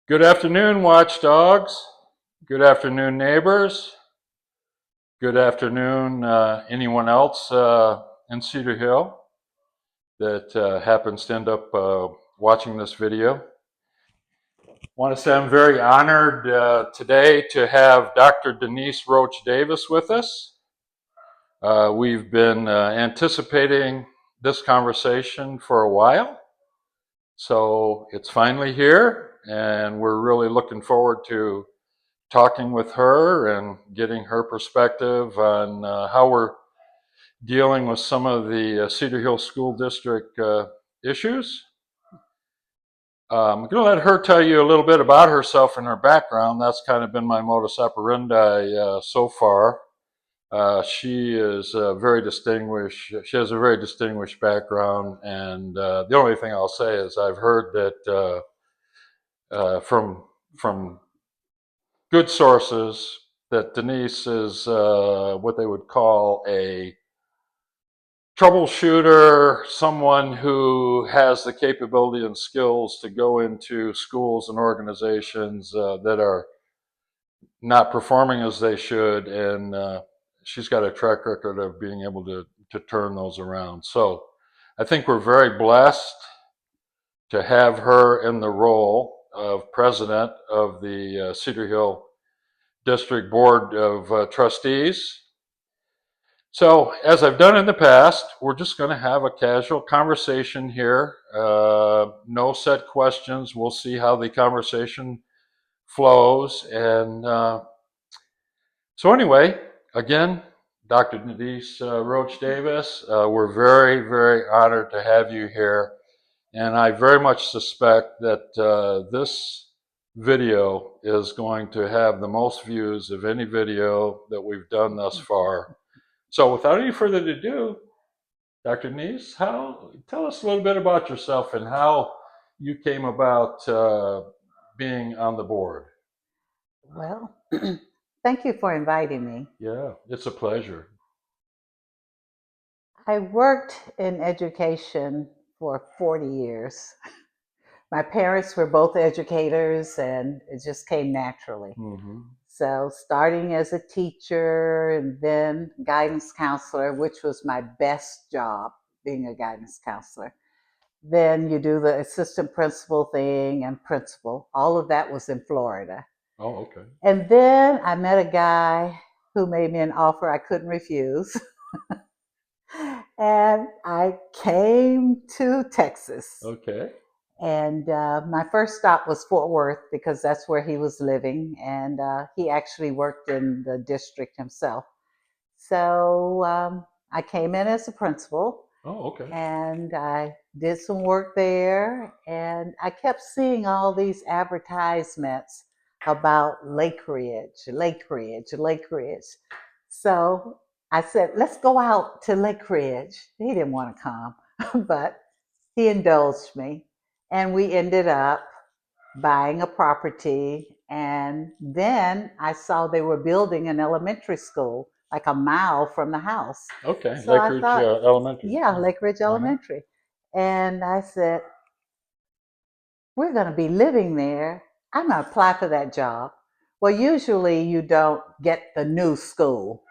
Good afternoon, watchdogs. Good afternoon, neighbors. Good afternoon, anyone else in Cedar Hill that happens to end up watching this video. I want to say I'm very honored today to have Dr. Denise Roache-Davis with us. We've been anticipating this conversation for a while, so it's finally here, and we're really looking forward to talking with her and getting her perspective on how we're dealing with some of the Cedar Hill School District issues. I'm going to let her tell you a little bit about herself and her background. That's kind of been my modus operandi so far. She is very distinguished. She has a very distinguished background, and the only thing I'll say is I've heard that from good sources that Denise is what they would call a troubleshooter, someone who has the capability and skills to go into schools and organizations that are not performing as they should, and she's got a track record of being able to turn those around. So I think we're very blessed to have her in the role of president of the Cedar Hill District Board of Trustees. So, as I've done in the past, we're just going to have a casual conversation here. No set questions. We'll see how the conversation flows. And so, anyway, again, Dr. Denise Roache-Davis, we're very, very honored to have you here. And I very much suspect that this video is going to have the most views of any video that we've done thus far. So without any further ado, Dr. Denise, tell us a little bit about yourself and how you came about being on the board. Well, thank you for inviting me. Yeah, it's a pleasure. I worked in education for 40 years. My parents were both educators, and it just came naturally. Mm-hmm. So, starting as a teacher and then guidance counselor, which was my best job, being a guidance counselor. Then you do the assistant principal thing and principal. All of that was in Florida. Oh, okay. And then I met a guy who made me an offer I couldn't refuse. And I came to Texas. Okay. And my first stop was Fort Worth because that's where he was living. And he actually worked in the district himself. So I came in as a principal. Oh, okay. And I did some work there. And I kept seeing all these advertisements about Lake Ridge, Lake Ridge, Lake Ridge. So I said, let's go out to Lake Ridge. He didn't want to come, but he indulged me. And we ended up buying a property. And then I saw they were building an elementary school like a mile from the house. Okay. So Lake I Ridge thought, Elementary. yeah, Lake Ridge Uh-huh. Elementary. And I said, we're going to be living there. I'm going to apply for that job. Well, usually you don't get the new school.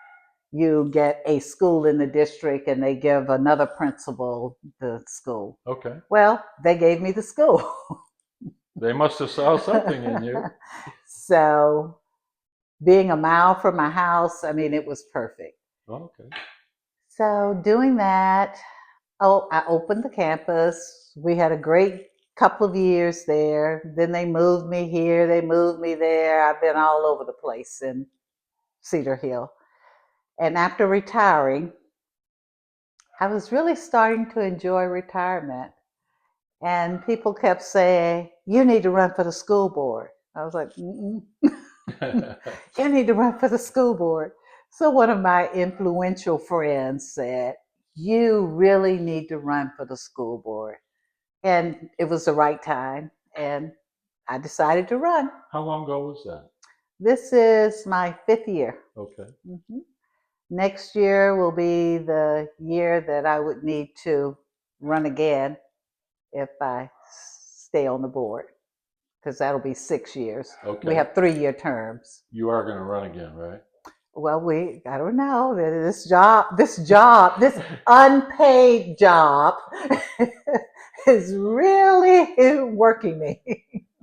You get a school in the district and they give another principal the school. Okay. Well, they gave me the school. They must have saw something in you. So, being a mile from my house, I mean, it was perfect. Okay. So, doing that, oh, I opened the campus. We had a great couple of years there. Then they moved me here, they moved me there. I've been all over the place in Cedar Hill. And after retiring, I was really starting to enjoy retirement. And people kept saying, you need to run for the school board. I was like, mm-mm. You need to run for the school board. So one of my influential friends said, you really need to run for the school board. And it was the right time. And I decided to run. How long ago was that? This is my 5th year. Okay. Mm-hmm. Next year will be the year that I would need to run again if I stay on the board. because that'll be 6 years. Okay. We have 3-year terms. You are going to run again, right? Well, I don't know. This unpaid job is really working me.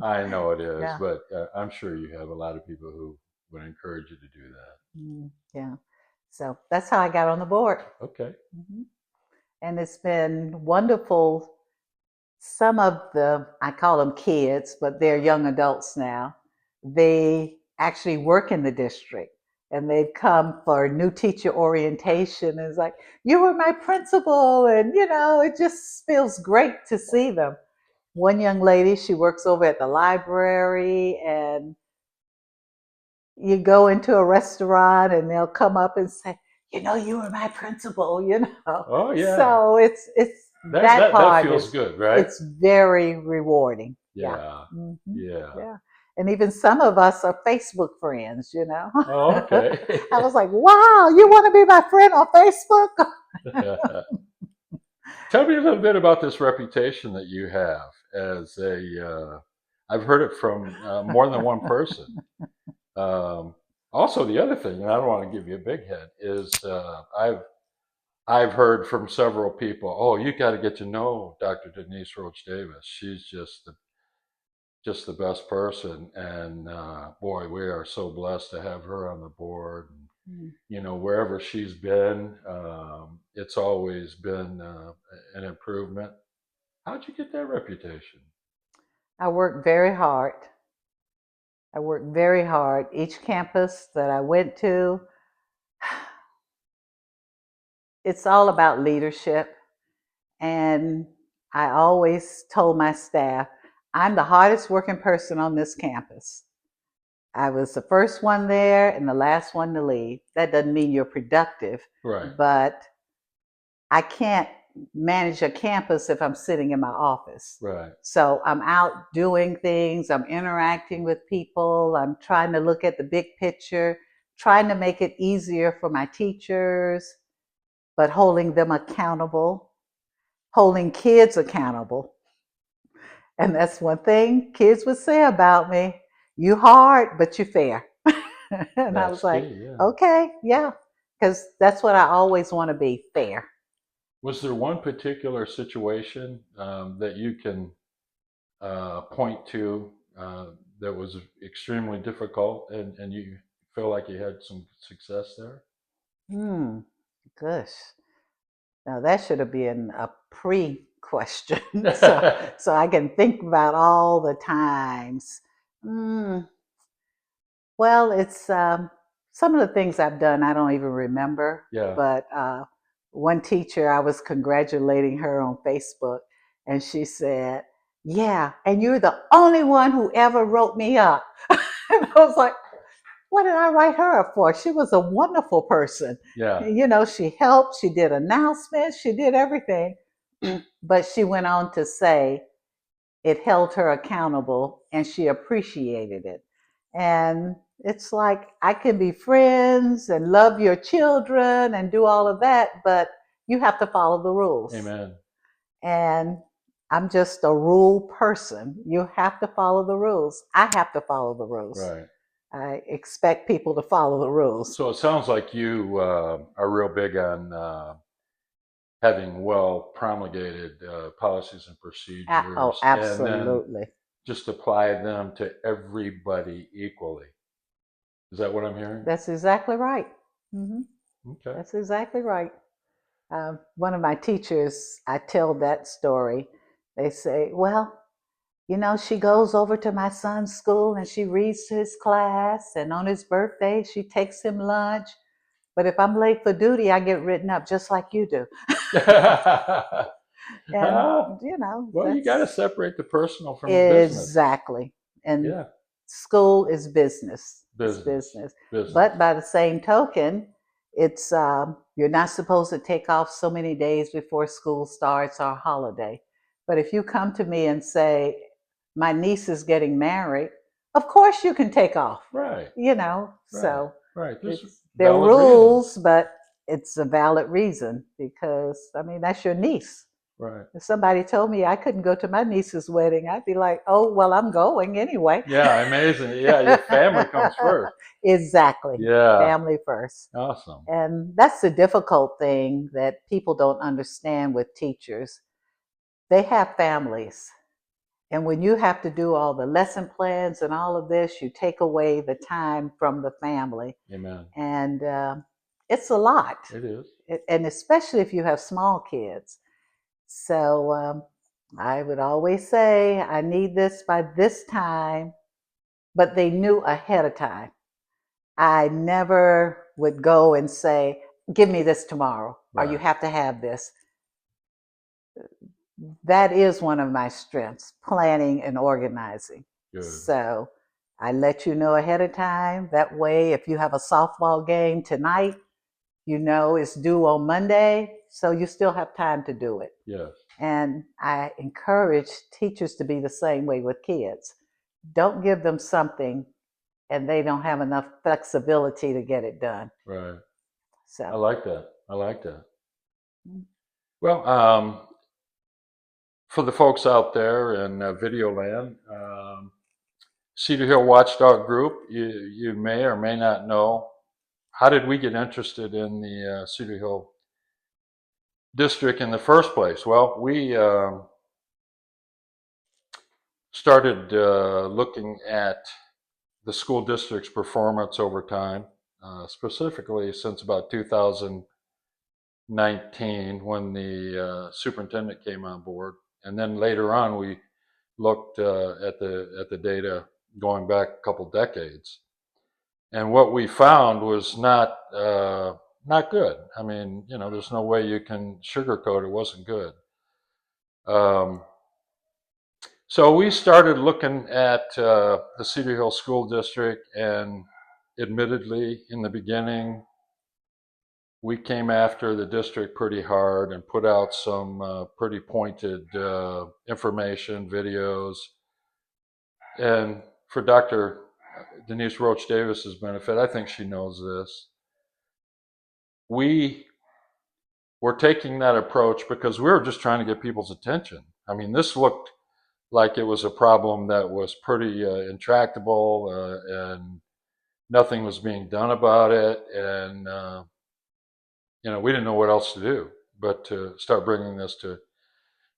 I know it is, Yeah. but I'm sure you have a lot of people who would encourage you to do that. Yeah. So that's how I got on the board. Okay. Mhm. And it's been wonderful. Some of I call them kids, but they're young adults now. They actually work in the district and they've come for new teacher orientation. And it's like, you were my principal. And, it just feels great to see them. One young lady, she works over at the library, and you go into a restaurant and they'll come up and say, you were my principal. Oh yeah. So it's that that part feels is good, right? it's very rewarding. Yeah. Mhm. Yeah. Yeah. And even some of us are Facebook friends. Oh, okay. I was like, wow, you want to be my friend on Facebook? Tell me a little bit about this reputation that you have as I've heard it from more than one person. Also, the other thing, and I don't want to give you a big head, is I've heard from several people, oh, you got to get to know Dr. Denise Roache-Davis. She's just the best person, and boy, we are so blessed to have her on the board. Wherever she's been, it's always been an improvement. How'd you get that reputation? I worked very hard. Each campus that I went to, it's all about leadership. And I always told my staff, I'm the hardest working person on this campus. I was the first one there and the last one to leave. That doesn't mean you're productive, Right. but I can't manage a campus if I'm sitting in my office. Right. So I'm out doing things, I'm interacting with people, I'm trying to look at the big picture, trying to make it easier for my teachers, but holding them accountable, holding kids accountable. And that's one thing kids would say about me, you hard, but you fair. And I was That's like, key. Yeah. okay, yeah, because that's what I always want to be, fair. Was there one particular situation that you can point to that was extremely difficult, and you feel like you had some success there? Hmm, gosh. Now that should have been a pre-question, so I can think about all the times. Mm, well, it's some of the things I've done I don't even remember. Yeah. But one teacher, I was congratulating her on Facebook, and she said, "Yeah, and you're the only one who ever wrote me up." And I was like, what did I write her up for? She was a wonderful person. Yeah. She helped, she did announcements, she did everything. But she went on to say it held her accountable and she appreciated it. And it's like, I can be friends and love your children and do all of that, but you have to follow the rules. Amen. And I'm just a rule person. You have to follow the rules. I have to follow the rules. Right. I expect people to follow the rules. So it sounds like you are real big on having well promulgated policies and procedures, and then Absolutely. just apply them to everybody equally. Is that what I'm hearing? That's exactly right. Mm-hmm. Okay. That's exactly right. One of my teachers, I tell that story. They say, well, she goes over to my son's school and she reads to his class, and on his birthday, she takes him lunch. But if I'm late for duty, I get written up just like you do. And, well, you got to separate the personal from the business. Exactly. And Yeah. school is business. Business. It's business. Business. But by the same token, it's you're not supposed to take off so many days before school starts or holiday. But if you come to me and say, my niece is getting married, of course you can take off. Right. So right. There are rules, but it's a valid reason because, that's your niece. Right. If somebody told me I couldn't go to my niece's wedding, I'd be like, oh, well, I'm going anyway. Yeah, amazing. Yeah, your family comes first. Exactly. Yeah, Family first. awesome. And that's the difficult thing that people don't understand with teachers. They have families. And when you have to do all the lesson plans and all of this, you take away the time from the family. Amen. And it's a lot. It is. And especially if you have small kids. So I would always say, I need this by this time, but they knew ahead of time. I never would go and say, give me this tomorrow, or you Right. have to have this. That is one of my strengths, planning and organizing. Good. So I let you know ahead of time. That way, if you have a softball game tonight, you know it's due on Monday, so you still have time to do it. Yes. And I encourage teachers to be the same way with kids. Don't give them something and they don't have enough flexibility to get it done. Right. I So, like that. I like that. Well, for the folks out there in video land, Cedar Hill Watchdog Group, you may or may not know, how did we get interested in the Cedar Hill district in the first place? Well, we started looking at the school district's performance over time, specifically since about 2019 when the superintendent came on board. And then later on, we looked at the data going back a couple decades. And what we found was not good. I mean, there's no way you can sugarcoat it wasn't good. So we started looking at the Cedar Hill School District, and admittedly, in the beginning, we came after the district pretty hard and put out some pretty pointed information, videos. And for Dr. Denise Roache-Davis's benefit, I think she knows this. We were taking that approach because we were just trying to get people's attention. I mean, this looked like it was a problem that was pretty intractable, and nothing was being done about it. And, we didn't know what else to do but to start bringing this to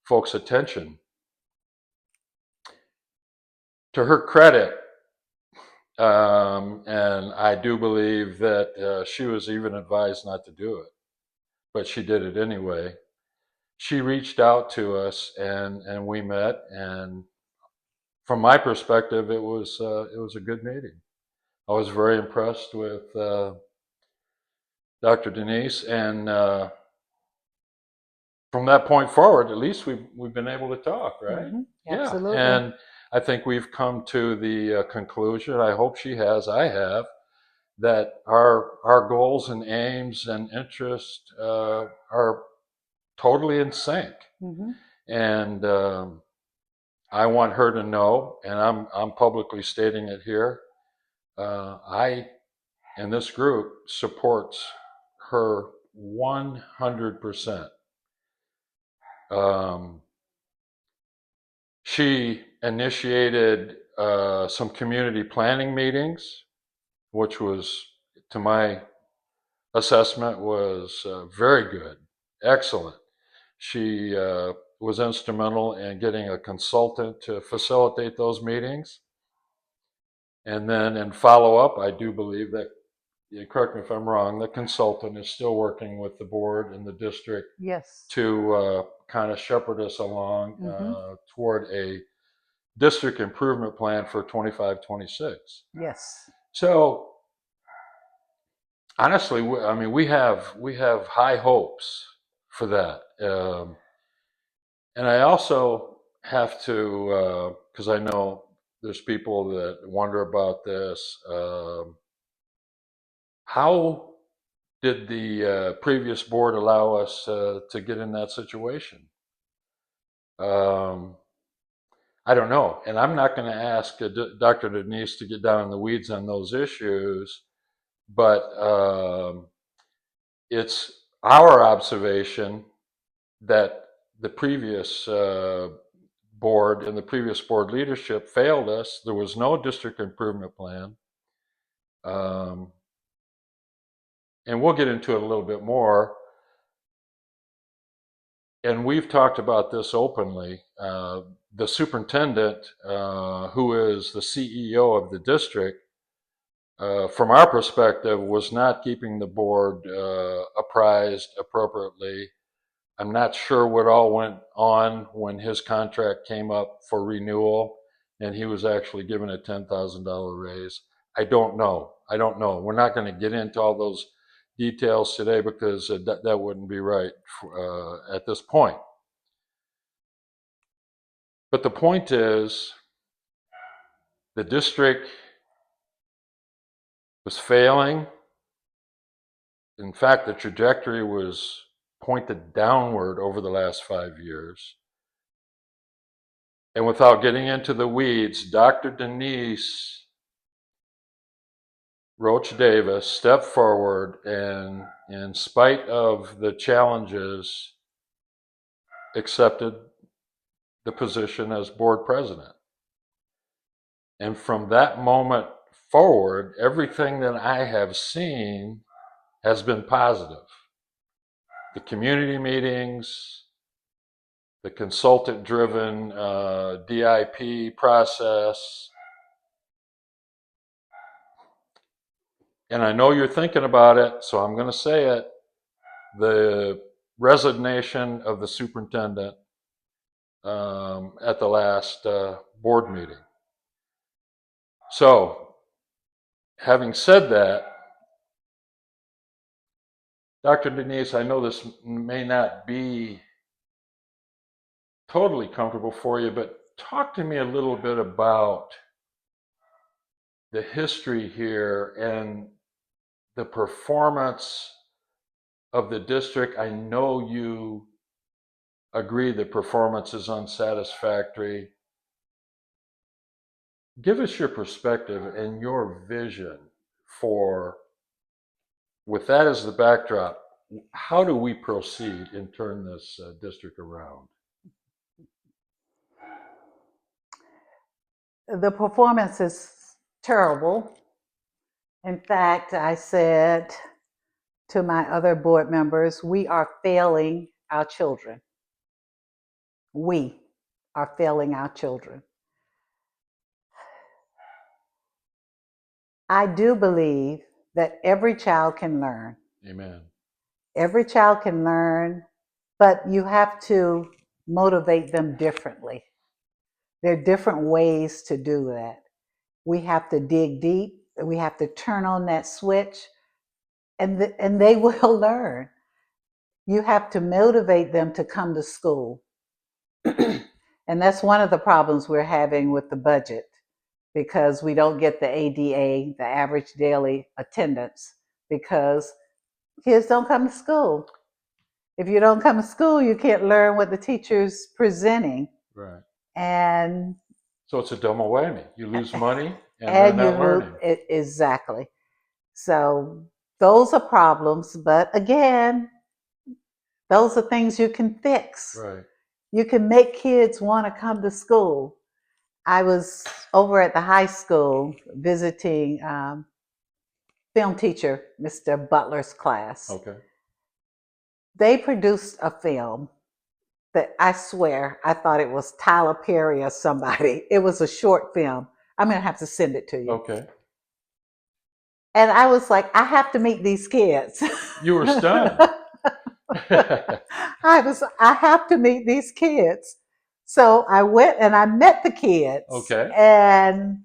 folks' attention. To her credit, and I do believe that she was even advised not to do it, but she did it anyway. She reached out to us, and we met. And from my perspective, it was a good meeting. I was very impressed with Dr. Denise, and from that point forward, at least we've been able to talk, right? mm-hmm, Yeah, absolutely. and I think we've come to the conclusion. I hope she has. I have. That our goals and aims and interests are totally in sync, Mm-hmm. and I want her to know, and I'm publicly stating it here. I and this group supports her 100%. She initiated some community planning meetings, which was, to my assessment, was very good, excellent. She was instrumental in getting a consultant to facilitate those meetings. And then in follow up, I do believe that, correct me if I'm wrong, the consultant is still working with the board and the district Yes. to kind of shepherd us along toward a district improvement plan for 25-26. Yes. So honestly, I mean, we have high hopes for that. And I also have to, because I know there's people that wonder about this. How did the previous board allow us to get in that situation? I don't know. And I'm not going to ask Dr. Denise to get down in the weeds on those issues, but it's our observation that the previous board and the previous board leadership failed us. There was no district improvement plan. And we'll get into it a little bit more. And we've talked about this openly. The superintendent, who is the CEO of the district, from our perspective, was not keeping the board apprised appropriately. I'm not sure what all went on when his contract came up for renewal and he was actually given a $10,000 raise. I don't know. We're not going to get into all those details today because that wouldn't be right at this point. But the point is, the district was failing. In fact, the trajectory was pointed downward over the last 5 years. And without getting into the weeds, Dr. Denise Roache-Davis stepped forward and, in spite of the challenges, accepted the position as board president. And from that moment forward, everything that I have seen has been positive. The community meetings, the consultant-driven DIP process. And I know you're thinking about it, so I'm going to say it. The resignation of the superintendent at the last board meeting. So, having said that, Dr. Denise, I know this may not be totally comfortable for you, but talk to me a little bit about the history here and the performance of the district. I know you agree the performance is unsatisfactory. Give us your perspective and your vision for, with that as the backdrop, how do we proceed and turn this district around? The performance is terrible. In fact, I said to my other board members, we are failing our children. We are failing our children. I do believe that every child can learn. Amen. Every child can learn, but you have to motivate them differently. There are different ways to do that. We have to dig deep. We have to turn on that switch, and they will learn. You have to motivate them to come to school. And that's one of the problems we're having with the budget, because we don't get the ADA, the average daily attendance, because kids don't come to school. If you don't come to school, you can't learn what the teacher's presenting. Right. And so it's a double whammy. You lose money and they're not learning. Exactly. So those are problems, but again, those are things you can fix. Right. You can make kids want to come to school. I was over at the high school visiting film teacher, Mr. Butler's class. Okay. They produced a film that I swear I thought it was Tyler Perry or somebody. It was a short film. I'm going to have to send it to you. Okay. And I was like, I have to meet these kids. You were stunned. I have to meet these kids. So I went and I met the kids. Okay. And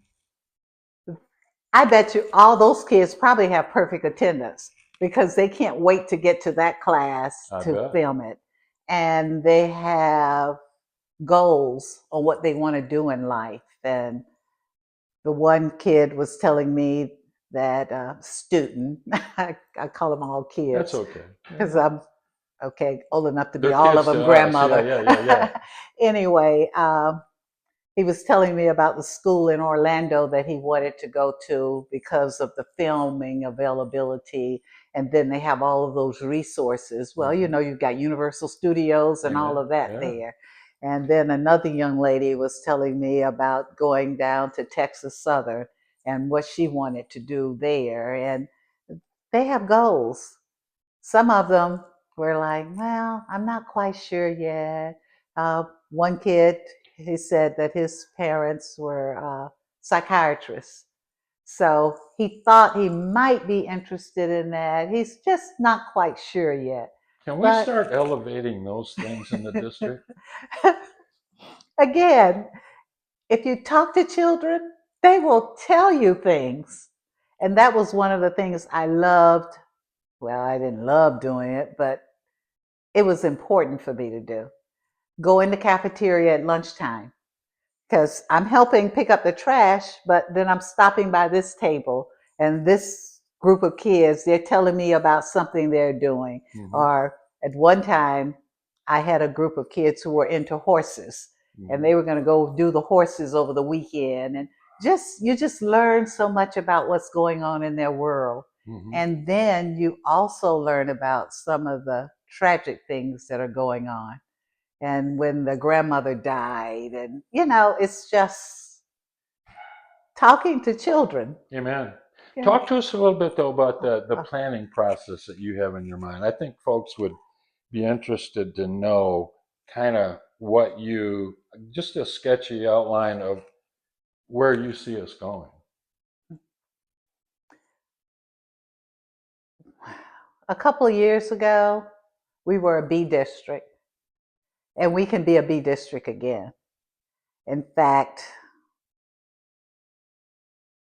I bet you all those kids probably have perfect attendance, because they can't wait to get to that class to film it. And they have goals on what they want to do in life. And the one kid was telling me that student, I call them all kids. That's okay. Because I'm old enough to be all of them grandmother. Yeah. Anyway, he was telling me about the school in Orlando that he wanted to go to because of the filming availability. And then they have all of those resources. Well, you Mhm. know, you've got Universal Studios and all Amen. of that Yeah. there. And then another young lady was telling me about going down to Texas Southern and what she wanted to do there. And they have goals. Some of them were like, well, I'm not quite sure yet. One kid, he said that his parents were psychiatrists. So he thought he might be interested in that. He's just not quite sure yet. Can we But start elevating those things in the district? again, if you talk to children, they will tell you things. And that was one of the things I loved. Well, I didn't love doing it, but it was important for me to do. Go in the cafeteria at lunchtime because I'm helping pick up the trash, but then I'm stopping by this table and this group of kids, they're telling me about something they're doing. Hmm. Or at one time, I had a group of kids who were into horses and Hmm. they were going to go do the horses over the weekend. And you just learn so much about what's going on in their world. Hmm. And then you also learn about some of the tragic things that are going on and when the grandmother died and it's just talking to children. Amen. Yeah. Talk to us a little bit though about the planning process that you have in your mind. I think folks would be interested to know kind of what you, just a sketchy outline of where you see us going. A couple of years ago we were a B district and we can be a B district again. In fact,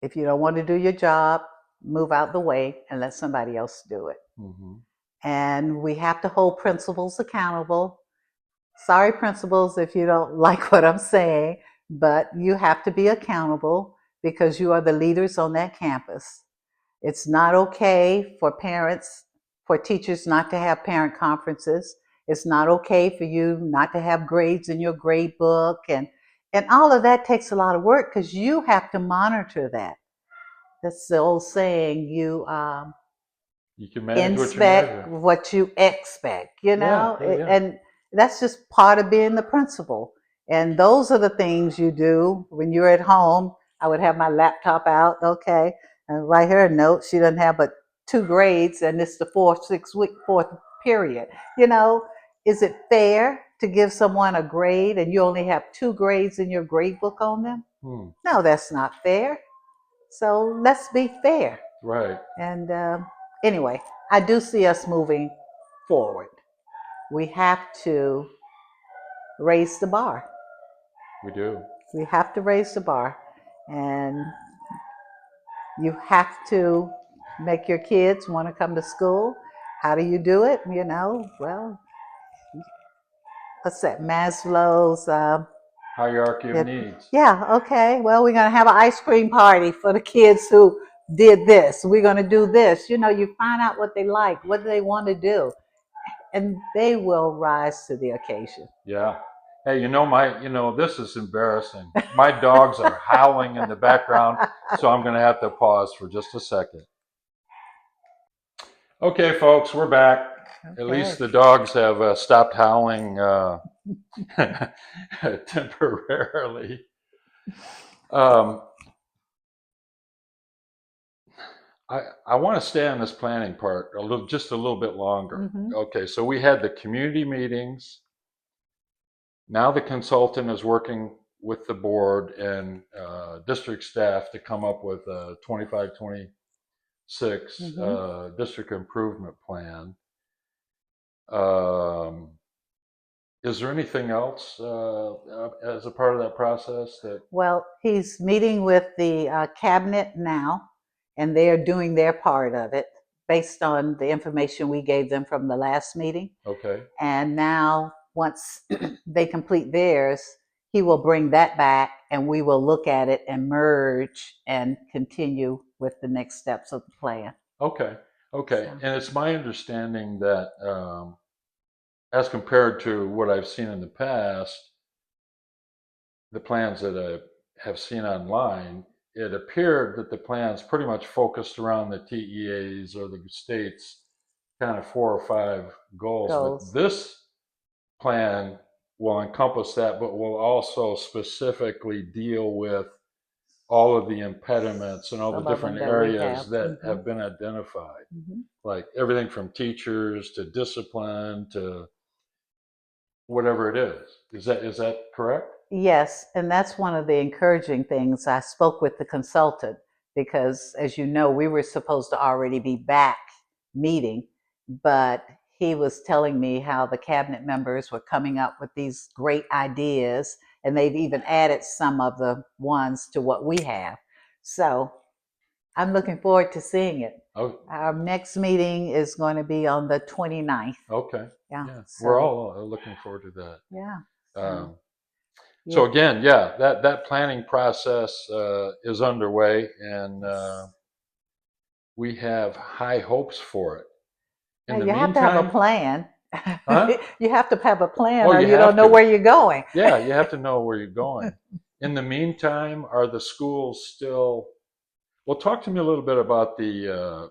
if you don't want to do your job, move out the way and let somebody else do it. Hmm. And we have to hold principals accountable. Sorry, principals, if you don't like what I'm saying, but you have to be accountable because you are the leaders on that campus. It's not okay for parents, for teachers not to have parent conferences. It's not okay for you not to have grades in your grade book. And all of that takes a lot of work because you have to monitor that. That's the old saying, you You can manage what you inspect measure. what you expect, you Yeah, know? yeah, yeah. And that's just part of being the principal. And those are the things you do when you're at home. I would have my laptop out, okay, and write her a note. She doesn't have but 2 grades, and it's the fourth period. You know, is it fair to give someone a grade and you only have 2 grades in your grade book on them? Hmm. No, that's not fair. So let's be fair. Right. And anyway, I do see us moving forward. We have to raise the bar. We do. We have to raise the bar. And you have to make your kids want to come to school. How do you do it? Well, what's that? Maslow's. Hierarchy of Yeah, needs. yeah, okay. Well, we're going to have an ice cream party for the kids who did this. We're going to do this. You find out what they like, what do they want to do, and they will rise to the occasion. Yeah. Hey, this is embarrassing. My dogs are howling in the background, so I'm going to have to pause for just a second. Okay, folks, we're back. At Okay. least the dogs have stopped howling temporarily. Um, I want to stay on this planning part just a little bit longer. Mm-hmm. Okay, so we had the community meetings. Now the consultant is working with the board and district staff to come up with a 25-26 Mm-hmm. district improvement plan. Um, is there anything else as a part of that process that? Well, he's meeting with the cabinet now, and they are doing their part of it based on the information we gave them from the last meeting. Okay, And now, once they complete theirs, he will bring that back and we will look at it and merge and continue with the next steps of the plan. okay, okay. So, And it's my understanding that as compared to what I've seen in the past, the plans that I have seen online, it appeared that the plans pretty much focused around the TEAs or the state's kind of 4 or 5 goals. But Goals. this plan will encompass that, but will also specifically deal with all of the impediments and all the Some of them different that we have. areas that have been identified, like everything from teachers to discipline to whatever it is. Is that correct? Yes, and that's one of the encouraging things. I spoke with the consultant because, as you know, we were supposed to already be back meeting, but he was telling me how the cabinet members were coming up with these great ideas, and they've even added some of the ones to what we have. So I'm looking forward to seeing it. Oh, Our next meeting is going to be on the 29th. okay. Yeah. Yeah, we're So, all looking forward to that. yeah. So, Um, yeah. so again, yeah, that planning process is underway, and we have high hopes for it. Yeah, In the you have to have a meantime, plan. huh? You have to have a plan Oh, or you you don't have know to. where you're going. Yeah, you have to know where you're going. In the meantime, are the schools still? Well, talk to me a little bit about the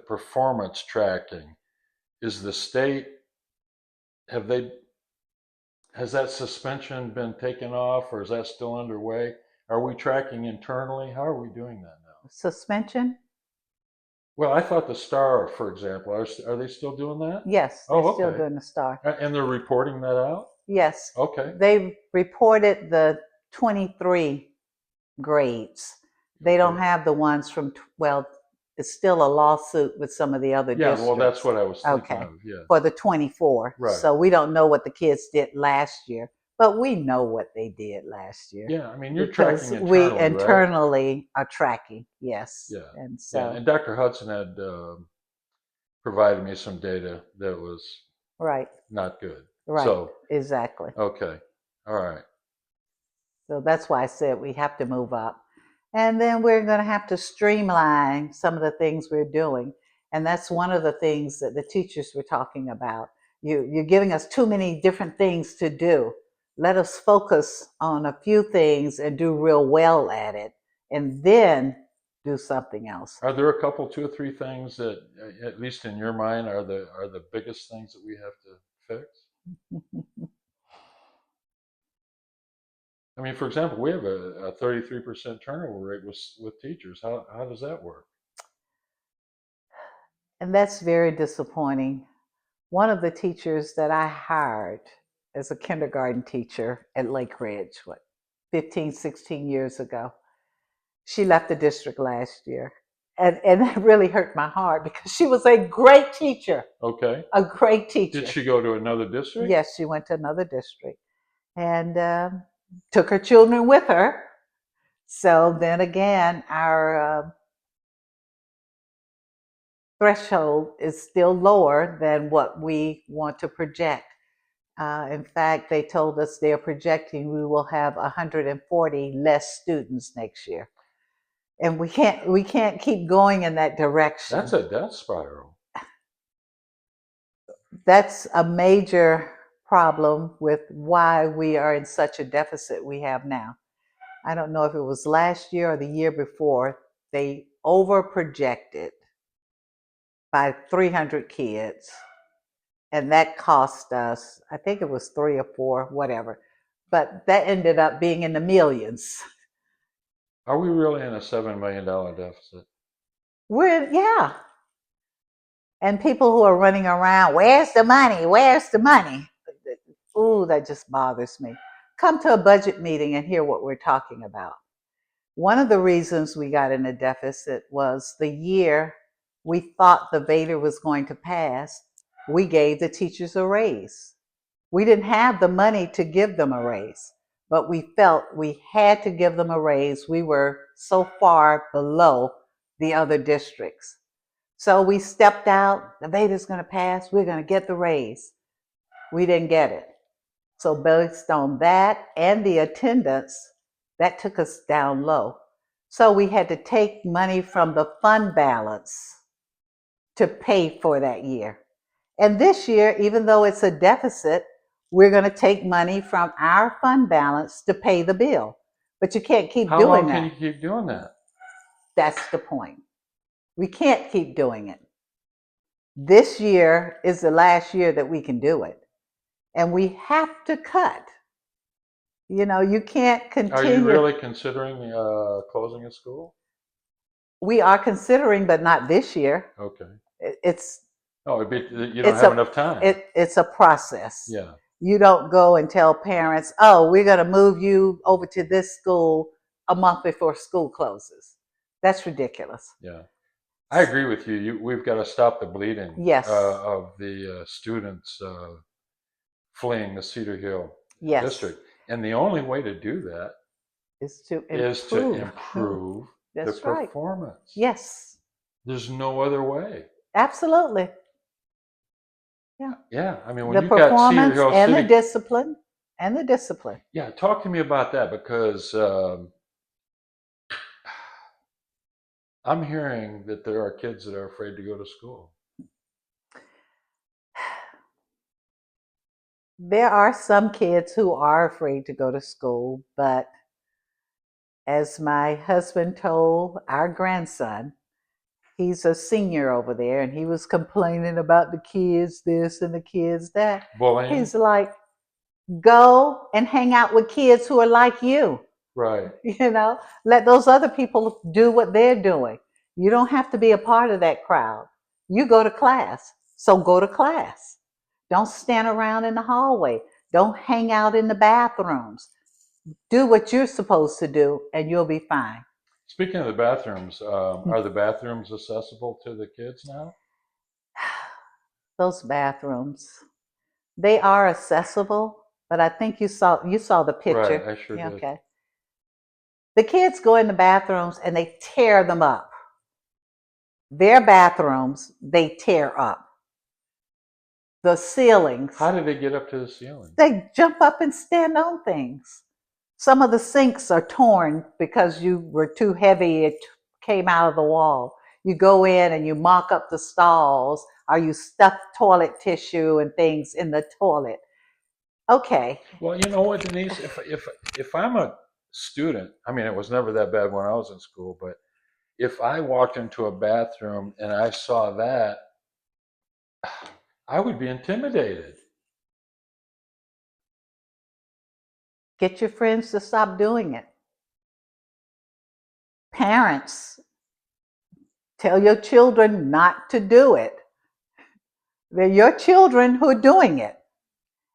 performance tracking. Is the state have they has that suspension been taken off, or is that still underway? Are we tracking internally? How are we doing that now? Suspension? Well, I thought the Star, for example, are they still doing that? Yes, they're Oh, still okay. doing the star. And they're reporting that out? Yes, Okay. they reported the 23 grades. They don't Okay. have the ones from, well, it's still a lawsuit with some of the other Yeah, well, that's districts. what I was thinking Okay, of. Yes. for the 24. Right. So we don't know what the kids did last year, but we know what they did last year Yeah, I mean, you're because tracking we internally, right? internally are tracking. Yes. Yeah. And Yeah. so, And Dr. Hudson had provided me some data that was right, not good. right, So, exactly. okay. All right. So that's why I said we have to move up. And then we're going to have to streamline some of the things we're doing. And that's one of the things that the teachers were talking about. You're giving us too many different things to do. Let us focus on a few things and do real well at it, and then do something else. Are there a couple, 2 or 3 things that, at least in your mind, are the biggest things that we have to fix? I mean, for example, we have a 33% turnover rate with teachers. How does that work? And that's very disappointing. One of the teachers that I hired as a kindergarten teacher at Lake Ridge, 15, 16 years ago, she left the district last year. And that really hurt my heart because she was a great teacher, Okay. a great Did teacher. she go to another district? Yes, she went to another district and took her children with her. So then again, our threshold is still lower than what we want to project. In fact, they told us they're projecting we will have 140 less students next year, and we can't keep going in that direction. That's a death spiral. That's a major problem with why we are in such a deficit we have now. I don't know if it was last year or the year before, they over projected by 300 kids, and that cost us, I think it was 3 or 4, whatever, but that ended up being in the millions. Are we really in a $7 million deficit? Yeah. And people who are running around, where's the money? Where's the money? Ooh, that just bothers me. Come to a budget meeting and hear what we're talking about. One of the reasons we got in a deficit was the year we thought the Vader was going to pass, we gave the teachers a raise. We didn't have the money to give them a raise, but we felt we had to give them a raise. We were so far below the other districts. So we stepped out. The Vader's going to pass. We're going to get the raise. We didn't get it. So based on that and the attendance, that took us down low. So we had to take money from the fund balance to pay for that year. And this year, even though it's a deficit, we're going to take money from our fund balance to pay the bill. But you can't keep How doing long can that. you keep doing that? That's the point. We can't keep doing it. This year is the last year that we can do it. And we have to cut. You can't Are you continue. really considering closing a school? We are considering, but not this year. Okay. It's Oh, you don't it's have a enough time. it's a process. Yeah. You don't go and tell parents, "Oh, we're going to move you over to this school a month before school closes." That's ridiculous. Yeah. I agree with you. We've got to stop the bleeding Yes. of the students fleeing the Cedar Hill Yes. district. And the only way to do that Is to is to improve. improve the That's right. performance. Yes. There's no other way. Absolutely. Yeah. Yeah. I mean, when The you got Cedar performance Hill and the City, discipline. And the discipline. yeah, talk to me about that because I'm hearing that there are kids that are afraid to go to school. There are some kids who are afraid to go to school, but as my husband told our grandson, he's a senior over there, and he was complaining about the kids this and the kids that. Bullying? He's like, go and hang out with kids who are like you. Right. Let those other people do what they're doing. You don't have to be a part of that crowd. You go to class, so go to class. Don't stand around in the hallway. Don't hang out in the bathrooms. Do what you're supposed to do, and you'll be fine. Speaking of the bathrooms, are the bathrooms accessible to the kids now? Those bathrooms, they are accessible, but I think you saw the picture. Right, I sure did. Okay. The kids go in the bathrooms and they tear them up. Their bathrooms, they tear up. The ceilings. How did they get up to the ceiling? They jump up and stand on things. Some of the sinks are torn because you were too heavy, it came out of the wall. You go in and you mock up the stalls, or you stuff toilet tissue and things in the toilet. Okay. Well, you know what, Denise? If I'm a student, I mean, it was never that bad when I was in school, but if I walked into a bathroom and I saw that, I would be intimidated. Get your friends to stop doing it. Parents, tell your children not to do it. They're your children who are doing it.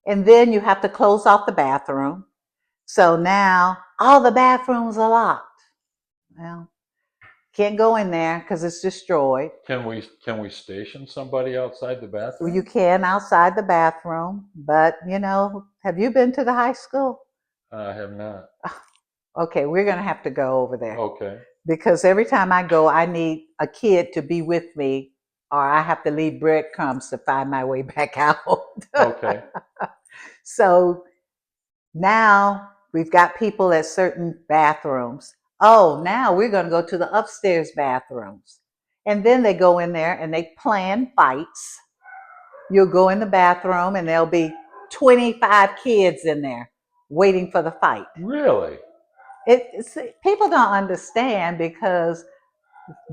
And then you have to close off the bathroom. So now all the bathrooms are locked. Well, can't go in there because it's destroyed. Can we station somebody outside the bathroom? You can outside the bathroom, but have you been to the high school? I have not. Okay, we're going to have to go over there. Okay. Because every time I go, I need a kid to be with me, or I have to leave breadcrumbs to find my way back out. Okay. So now we've got people at certain bathrooms. Oh, now we're going to go to the upstairs bathrooms. And then they go in there and they plan fights. You'll go in the bathroom and there'll be 25 kids in there waiting for the fight. Really? People don't understand because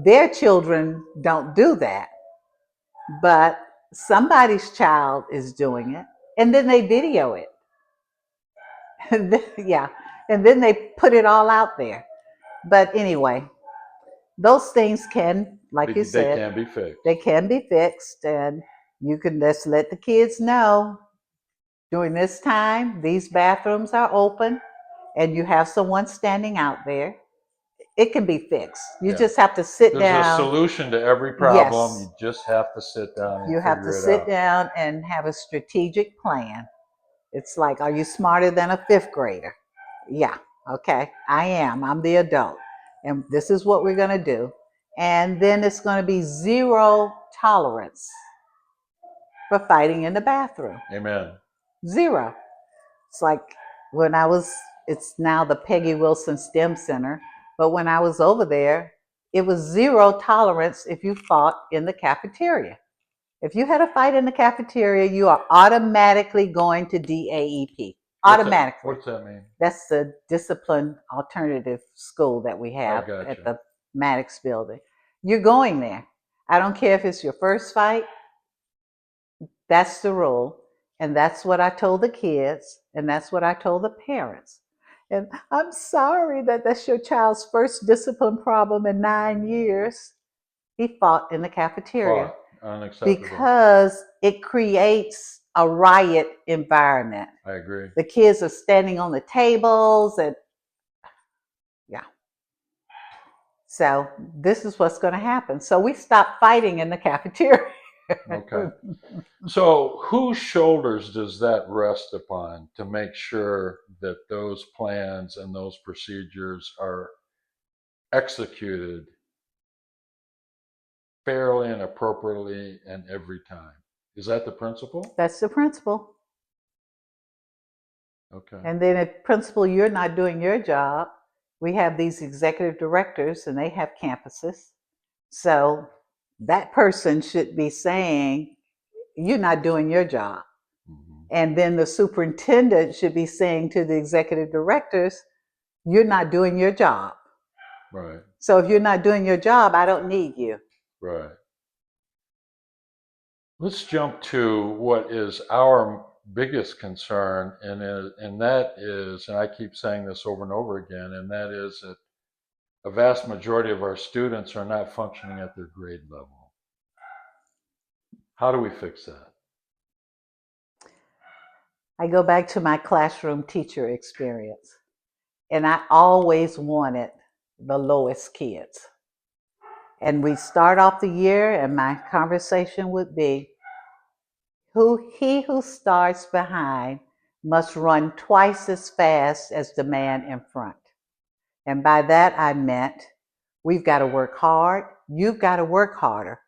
their children don't do that. But somebody's child is doing it, and then they video it. Yeah, and then they put it all out there. But anyway, those things can, like you They said, can be fixed. they can be fixed, and you can just let the kids know during this time, these bathrooms are open, and you have someone standing out there. It can be fixed. You Yeah. just have to sit There's down. a solution to every problem. Yes. You just have to sit down and You have to figure it sit out. down and have a strategic plan. It's like, are you smarter than a fifth grader? Yeah, okay, I am. I'm the adult. And this is what we're going to do. And then it's going to be zero tolerance for fighting in the bathroom. Amen. Zero. It's like it's now the Peggy Wilson STEM Center. But when I was over there, it was zero tolerance if you fought in the cafeteria. If you had a fight in the cafeteria, you are automatically going to DAEP. Automatically. What's that mean? That's the discipline alternative school that we I have at gotcha. the Maddox building. You're going there. I don't care if it's your first fight. That's the rule. And that's what I told the kids. And that's what I told the parents. And I'm sorry that that's your child's first discipline problem in 9 years. He fought in the cafeteria Fought. Unacceptable. because it creates a riot environment. I agree. The kids are standing on the tables and yeah. So this is what's going to happen. So we stopped fighting in the cafeteria. Okay. So whose shoulders does that rest upon to make sure that those plans and those procedures are executed fairly and appropriately and every time? Is that the principle? That's the principle. Okay. And then if principal, you're not doing your job, we have these executive directors and they have campuses. So that person should be saying, you're not doing your job. Mm-hmm. And then the superintendent should be saying to the executive directors, you're not doing your job. Right. So if you're not doing your job, I don't need you. Right. Let's jump to what is our biggest concern, and that is, and I keep saying this over and over again, and that is that a vast majority of our students are not functioning at their grade level. How do we fix that? I go back to my classroom teacher experience, and I always wanted the lowest kids. And we start off the year, and my conversation would be, he who starts behind must run twice as fast as the man in front. And by that I meant we've got to work hard. You've got to work harder.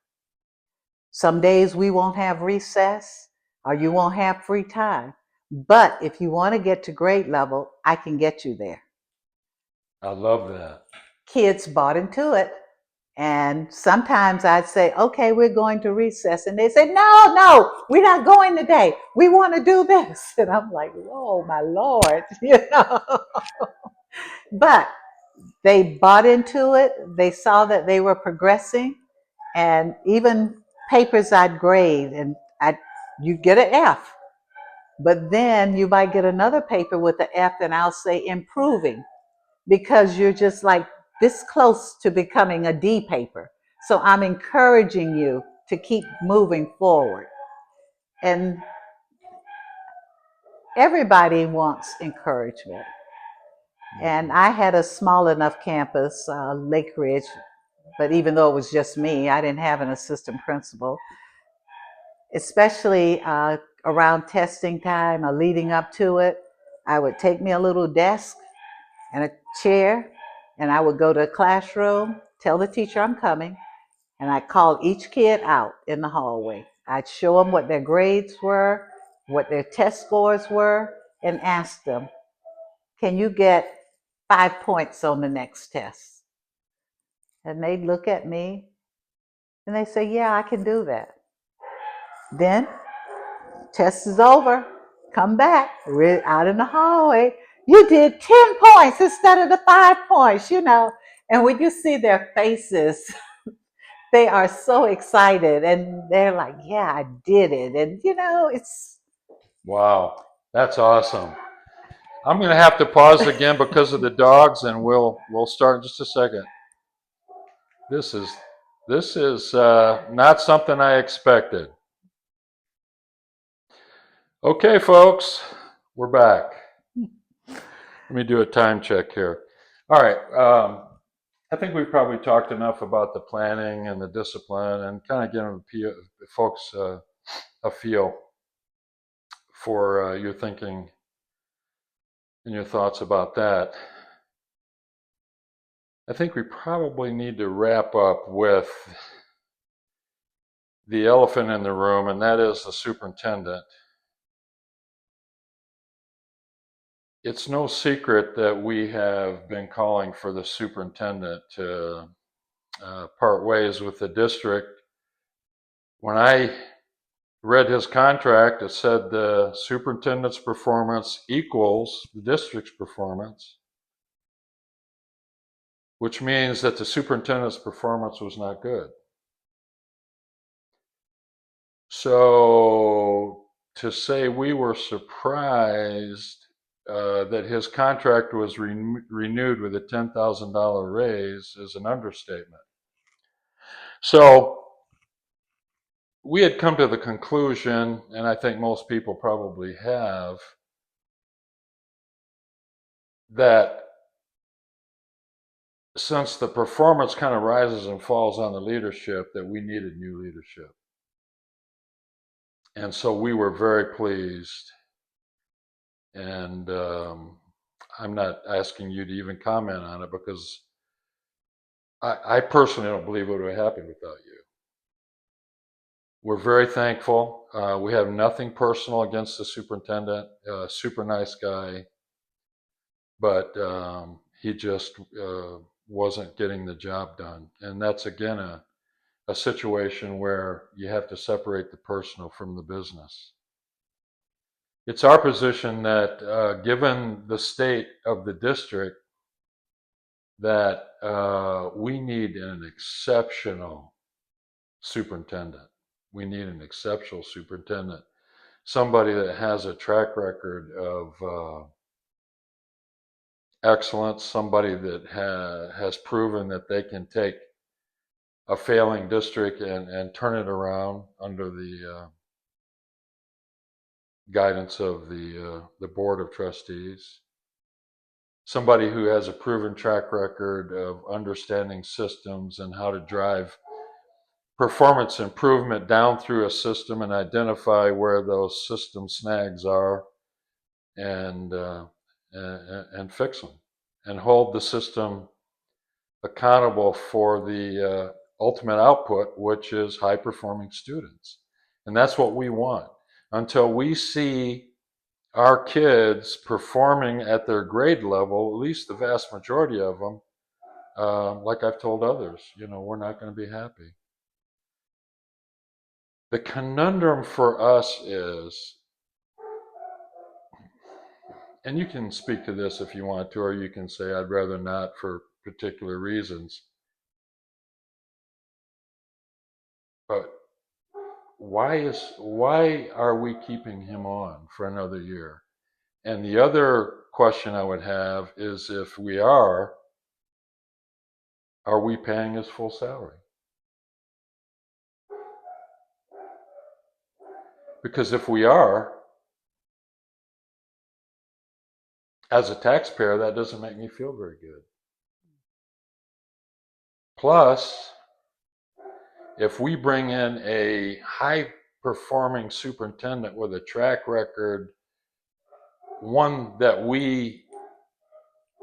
Some days we won't have recess or you won't have free time. But if you want to get to grade level, I can get you there. I love that. Kids bought into it. And sometimes I'd say, okay, we're going to recess. And they say, no, we're not going today. We want to do this. And I'm like, oh, my Lord, But they bought into it. They saw that they were progressing. And even papers I'd grade, and you get an F. But then you might get another paper with an F, and I'll say improving, because you're just like this close to becoming a D paper. So I'm encouraging you to keep moving forward. And everybody wants encouragement. And I had a small enough campus, Lake Ridge, but even though it was just me, I didn't have an assistant principal. Especially around testing time or leading up to it, I would take me a little desk and a chair, and I would go to the classroom, tell the teacher I'm coming, and I'd call each kid out in the hallway. I'd show them what their grades were, what their test scores were, and ask them, can you get 5 points on the next test? And they'd look at me and they say, yeah, I can do that. Then test is over. Come back. We're out in the hallway. You did 10 points instead of the 5 points, And when you see their faces, they are so excited and they're like, yeah, I did it. And, it's. Wow, that's awesome. I'm going to have to pause again because of the dogs, and we'll start in just a second. This is not something I expected. Okay, folks, we're back. Let me do a time check here. All right. I think we've probably talked enough about the planning and the discipline and kind of giving folks a feel for your thinking and your thoughts about that. I think we probably need to wrap up with the elephant in the room, and that is the superintendent. It's no secret that we have been calling for the superintendent to part ways with the district. When I read his contract, it said the superintendent's performance equals the district's performance, which means that the superintendent's performance was not good. So to say we were surprised that his contract was renewed with a $10,000 raise is an understatement. So we had come to the conclusion, and I think most people probably have, that since the performance kind of rises and falls on the leadership, that we needed new leadership. And so we were very pleased. And I'm not asking you to even comment on it because I personally don't believe it would have happened without you. We're very thankful. We have nothing personal against the superintendent, super nice guy, but he just wasn't getting the job done. And that's, again, a situation where you have to separate the personal from the business. It's our position that given the state of the district, that we need an exceptional superintendent. We need an exceptional superintendent, somebody that has a track record of excellence, somebody that has proven that they can take a failing district and turn it around under the guidance of the board of trustees. Somebody who has a proven track record of understanding systems and how to drive performance improvement down through a system and identify where those system snags are and fix them and hold the system accountable for the ultimate output, which is high performing students. And that's what we want. Until we see our kids performing at their grade level, at least the vast majority of them, like I've told others, we're not going to be happy. The conundrum for us is, and you can speak to this if you want to, or you can say I'd rather not for particular reasons, but why are we keeping him on for another year? And the other question I would have is, if we are we paying his full salary? Because if we are, as a taxpayer, that doesn't make me feel very good. Plus, if we bring in a high performing superintendent with a track record, one that we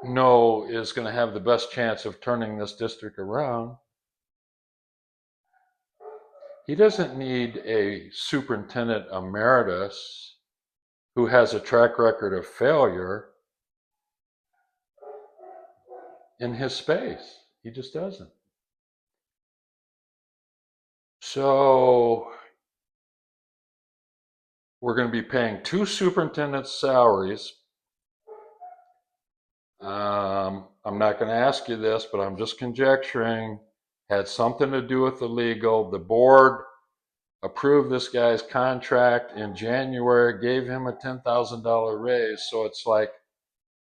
know is going to have the best chance of turning this district around, he doesn't need a superintendent emeritus who has a track record of failure in his space. He just doesn't. So we're going to be paying two superintendents' salaries. I'm not going to ask you this, but I'm just conjecturing. Had something to do with the legal. The board approved this guy's contract in January, gave him a $10,000 raise. So it's like,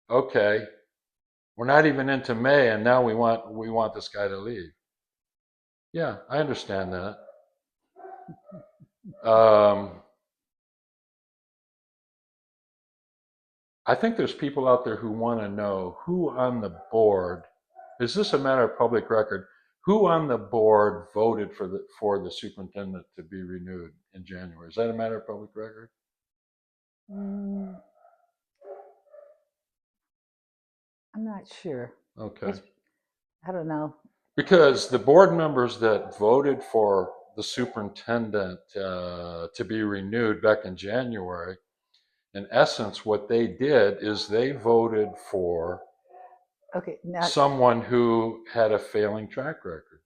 okay, we're not even into May, and now we want this guy to leave. Yeah, I understand that. I think there's people out there who want to know who on the board, is this a matter of public record, who on the board voted for the superintendent to be renewed in January? Is that a matter of public record? I'm not sure. Okay. I don't know. Because the board members that voted for the superintendent to be renewed back in January, in essence, what they did is they voted for Okay, now someone who had a failing track record.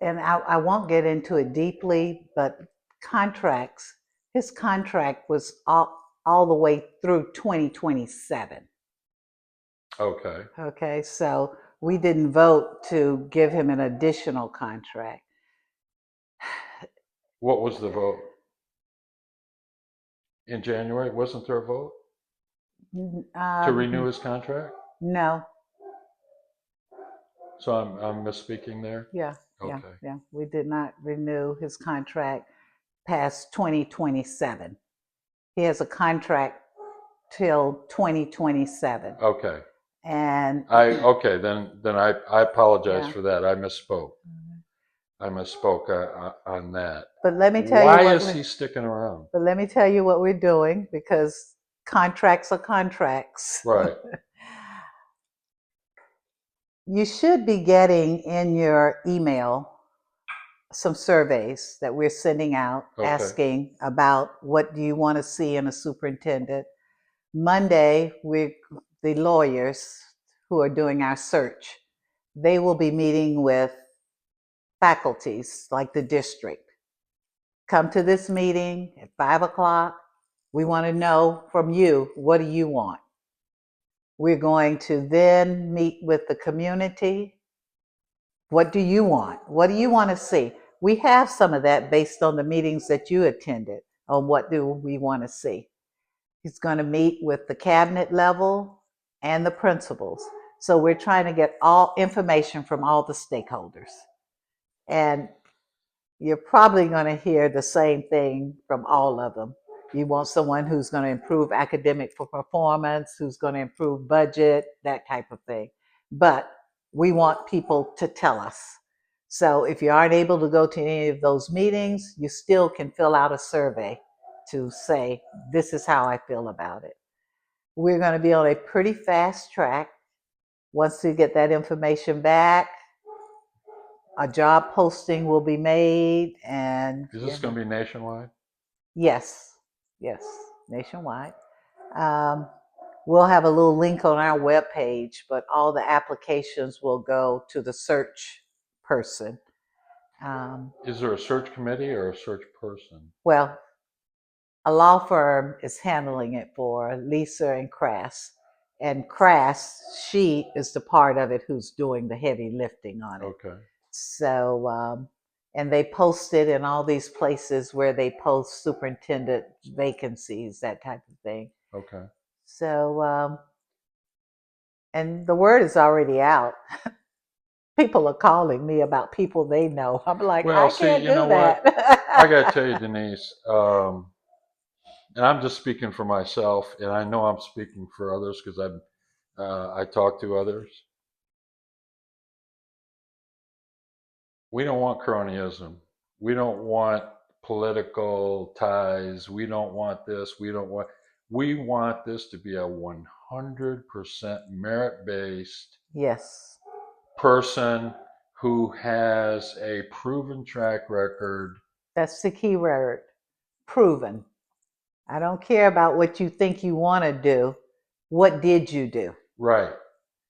and I won't get into it deeply, but contracts, his contract was all the way through 2027. Okay. Okay, so we didn't vote to give him an additional contract. What was the vote? In January, wasn't there a vote to renew his contract? No, So I'm misspeaking there? yeah, yeah, Okay. yeah. We did not renew his contract past 2027. He has a contract till 2027. Okay. And Okay, then I apologize yeah. for that. I misspoke. I misspoke on that. But let me tell you Why what is we he sticking around? but let me tell you what we're doing, because contracts are contracts. Right. You should be getting in your email some surveys that we're sending out Okay. asking about what do you want to see in a superintendent. Monday, the lawyers who are doing our search, they will be meeting with faculties like the district. Come to this meeting at 5 o'clock. We want to know from you, what do you want? We're going to then meet with the community. What do you want? What do you want to see? We have some of that based on the meetings that you attended on what do we want to see. He's going to meet with the cabinet level and the principals. So we're trying to get all information from all the stakeholders. And you're probably going to hear the same thing from all of them. You want someone who's going to improve academic performance, who's going to improve budget, that type of thing. But we want people to tell us. So if you aren't able to go to any of those meetings, you still can fill out a survey to say, this is how I feel about it. We're going to be on a pretty fast track. Once we get that information back, a job posting will be made, and Is this going to be nationwide? yes, yes, nationwide. Um, we'll have a little link on our webpage, but all the applications will go to the search person. Is there a search committee or a search person? Well, a law firm is handling it for Lisa and Crass. And Crass, she is the part of it who's doing the heavy lifting on it. Okay. So, and they post it in all these places where they post superintendent vacancies, that type of thing. Okay. So, and the word is already out. People are calling me about people they know. I'm like, Well, I see, can't you know do what? that. I got to tell you, Denise, and I'm just speaking for myself, and I know I'm speaking for others because I talk to others. We don't want cronyism. We don't want political ties. We don't want this. We want this to be a 100% merit based Yes, person who has a proven track record. that's the key word, proven. I don't care about what you think you want to do. What did you do? Right.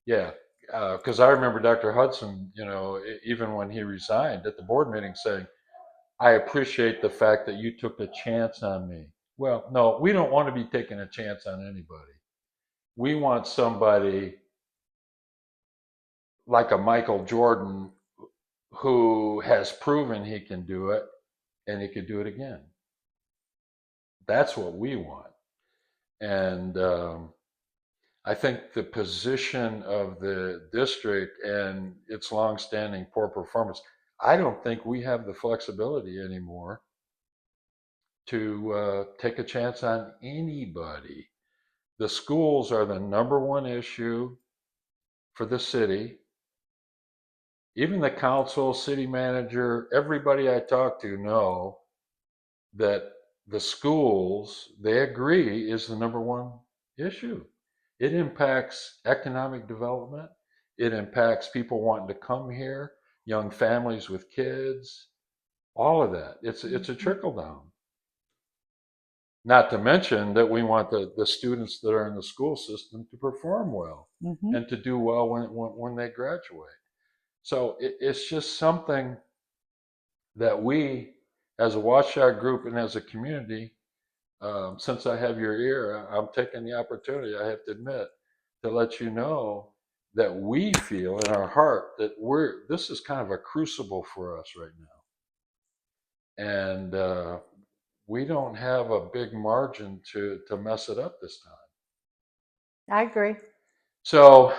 Yeah. Because I remember Dr. Hudson, even when he resigned at the board meeting saying, I appreciate the fact that you took a chance on me. Well, no, we don't want to be taking a chance on anybody. We want somebody like a Michael Jordan who has proven he can do it and he could do it again. That's what we want. And I think the position of the district and its longstanding poor performance, I don't think we have the flexibility anymore to take a chance on anybody. The schools are the number one issue for the city. Even the council, city manager, everybody I talk to know that the schools, they agree, is the number one issue. It impacts economic development. It impacts people wanting to come here, young families with kids, all of that. It's a trickle down. Not to mention that we want the students that are in the school system to perform well Mm-hmm. and to do well when they graduate. So it's just something. that we, as a watchdog group and as a community, since I have your ear, I'm taking the opportunity, I have to admit, to let you know that we feel in our heart that this is kind of a crucible for us right now. And we don't have a big margin to mess it up this time. I agree. So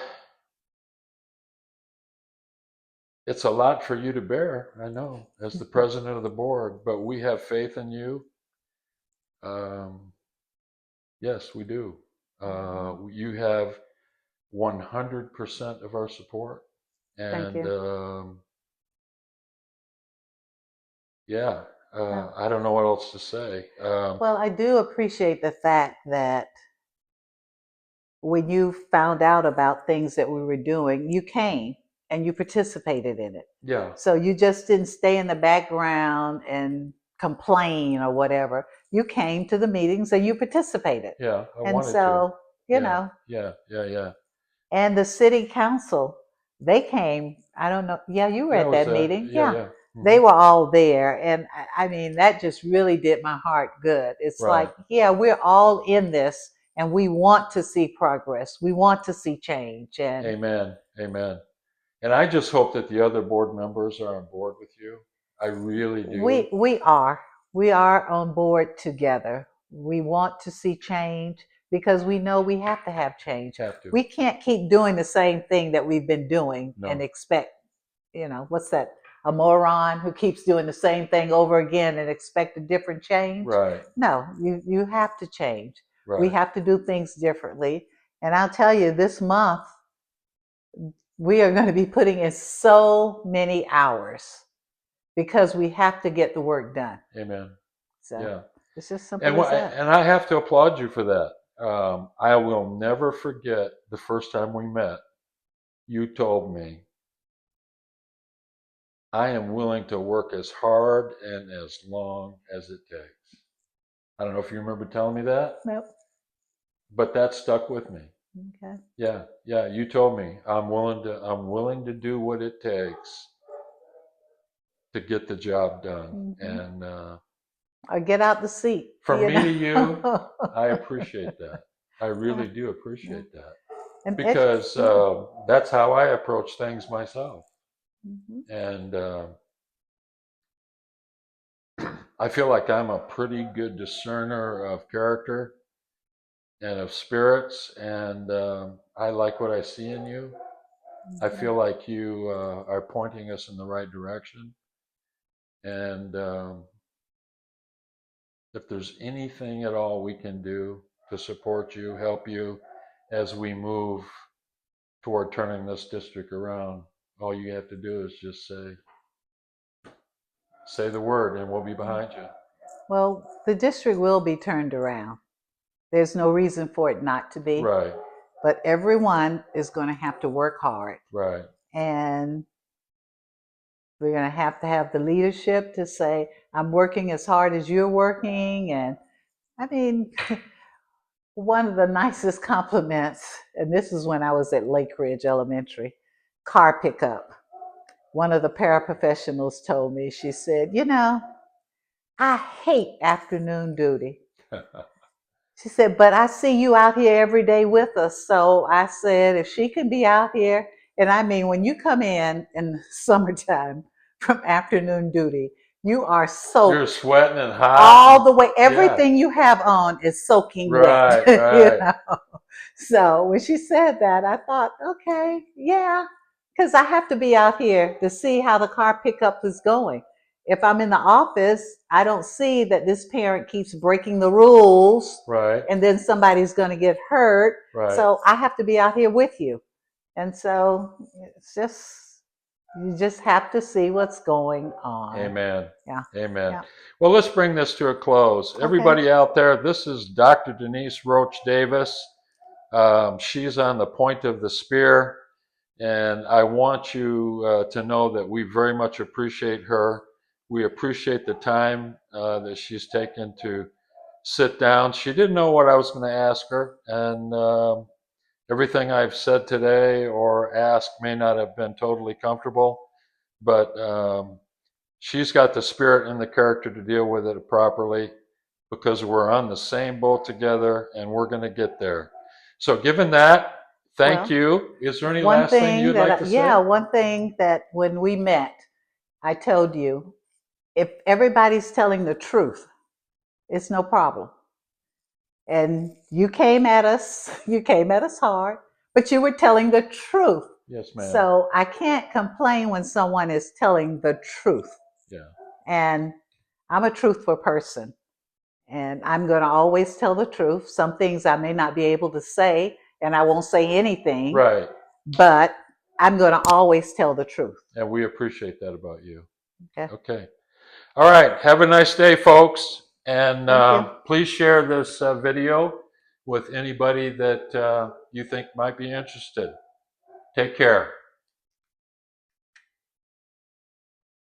it's a lot for you to bear, I know, as the president of the board, but we have faith in you. Um, yes, we do. You have 100% of our support. Thank And you. yeah, Well, I don't know what else to say. well, I do appreciate the fact that when you found out about things that we were doing, you came and you participated in it. Yeah, So you just didn't stay in the background and complain or whatever. You came to the meetings and you participated. yeah, I And wanted to. so, you Yeah, know, yeah. and the city council, they came. I don't know. Yeah, you were Yeah, I at was that there. meeting. Yeah, Yeah. yeah. They Hmm. were all there. And I mean, that just really did my heart good. It's Right. like, yeah, we're all in this and we want to see progress. We want to see change. And Amen. Amen. And I just hope that the other board members are on board with you. I really do. we are on board together. We want to see change because we know we have to have change. Have to. We can't keep doing the same thing that we've been doing and No. expect, what's that? A moron who keeps doing the same thing over again and expect a different change? Right. No, you have to change. We Right. have to do things differently. And I'll tell you, this month we are going to be putting in so many hours because we have to get the work done. Amen. So Yeah. it's just And simple as that. and I have to applaud you for that. I will never forget the first time we met. You told me, I am willing to work as hard and as long as it takes. I don't know if you remember telling me that, Nope. but that stuck with me. Okay. Yeah, yeah. You told me I'm willing to do what it takes to get the job done. Mm-hmm. And Or get out the seat. from me to you, I appreciate that. I really do Yeah. appreciate that And because yeah. that's how I approach things myself. Mm-hmm. And I feel like I'm a pretty good discerner of character and of spirits, and I like what I see in you. I Mm-hmm. feel like you are pointing us in the right direction, and if there's anything at all we can do to support you, help you as we move toward turning this district around, all you have to do is just say the word, and we'll be behind you. Well, the district will be turned around. There's no reason for it not to be. Right, But everyone is going to have to work hard. right, And we're going to have the leadership to say, I'm working as hard as you're working. And I mean, one of the nicest compliments, and this is when I was at Lake Ridge Elementary, car pickup. One of the paraprofessionals told me, she said, I hate afternoon duty. She said, but I see you out here every day with us. So I said, if she can be out here, and I mean, when you come in the summertime from afternoon duty, you are You're soaked sweating and hot, all and the way. yeah, Everything you have on is soaking wet. right, right. So when she said that, I thought, okay, yeah, because I have to be out here to see how the car pickup is going. If I'm in the office, I don't see that this parent keeps breaking the rules Right, and then somebody's going to get hurt. right. So I have to be out here with you. And so it's just, you just have to see what's going on. Amen. Yeah. Amen. Yeah. Well, let's bring this to a close. Okay. Everybody out there, this is Dr. Denise Roache-Davis. She's on the point of the spear, and I want you to know that we very much appreciate her. We appreciate the time that she's taken to sit down. She didn't know what I was going to ask her, and everything I've said today or asked may not have been totally comfortable, but she's got the spirit and the character to deal with it properly because we're on the same boat together and we're going to get there. So given that, thank Well, you. Is there any one last thing thing you'd like that, to yeah, say? one thing that when we met, I told you, if everybody's telling the truth, it's no problem. And you came at us hard, but you were telling the truth. Yes, ma'am. So I can't complain when someone is telling the truth. Yeah. And I'm a truthful person. And I'm going to always tell the truth. Some things I may not be able to say, and I won't say anything, Right. but I'm going to always tell the truth. And we appreciate that about you. Okay. Okay. All right. Have a nice day, folks. And Thank you. please share this video with anybody that you think might be interested. Take care.